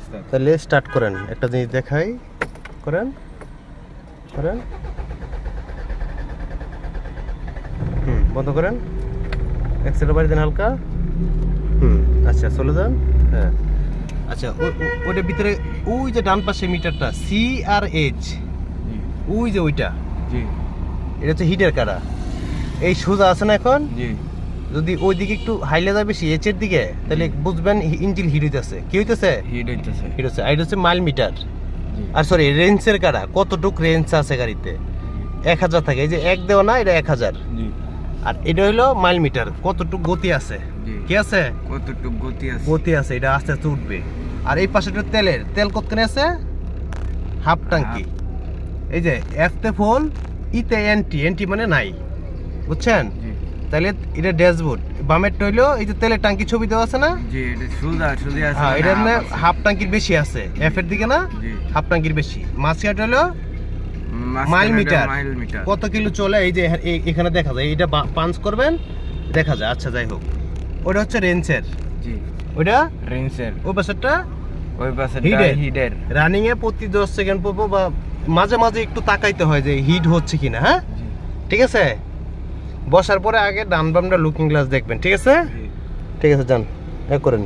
উস্তাদ। তাহলে স্টার্ট করেন, একটা জিনিস দেখাই, করেন করেন, বন্ধ করেন, এক্সেলের বাড়ি দেন হালকা, আচ্ছা চলে যান। হ্যাঁ আচ্ছা, ওইটার ভিতরে ওই যে ডান পাশে মিটারটা CRH, জি ওই যে ওইটা, জি এটা হচ্ছে হিটের কাড়া। এই সোজা আছে না এখন, জি যদি ওই দিকে একটু হাইলে যায় বেশি H এর দিকে, তাহলে বুঝবেন ইঞ্জিন হিট হইতেছে। কি হইতেছে? হিট হইতেছে। হিট হচ্ছে। আর এটা হচ্ছে মাইল মিটার, জি আর সরি রেঞ্জের কাড়া, কতটুক রেঞ্জ আছে গাড়িতে। 1000 থাকে, এই যে এক দেওয়া না, এটা 1000। জি আর এটা হইলো মাইল মিটার, কতটুক গতি আছে। জি কি আছে? কতটুকু গতি আছে? গতি আছে, এটা আস্তে আস্তে উঠবে। আর এই পাশেটা তেলের, তেল কতখানি আছে? হাফ টাঙ্কি। এই যে এফ তে ফুল, ইতে এনটি, এনটি মানে নাই, বুঝছেন? জি তাহলে এটা ড্যাশবোর্ড। বামেরটা হইলো এই যে তেলের টাঙ্কি ছবি দেওয়া আছে না, জি এটা সুদা সুদা আছে। হ্যাঁ এটা না হাফ টাঙ্কির বেশি আছে, এফ এর দিকে না জি হাফ টাঙ্কির বেশি। মাঝখানটা হলো মাইল মিটার, মাইল মিটার। কত কিলো চলে এই যে এখানে দেখা যায়, এটা পাঞ্চ করবেন দেখা যায়। আচ্ছা যাই হোক, ওটা হচ্ছে রেঞ্জের, জি ওটা রেঞ্জের। ওই পাশেরটা ওই পাশে হিটের। হিটের। রানিং এ প্রতি 10 সেকেন্ড পর বা মাঝে মাঝে একটু তাকাইতে হয় যে হিট হচ্ছে কিনা। হ্যাঁ জি ঠিক আছে, বসার পরে আগে ডান বামটা লুকিং গ্লাস দেখবেন, ঠিক আছে? জি ঠিক আছে, যান এক করেন।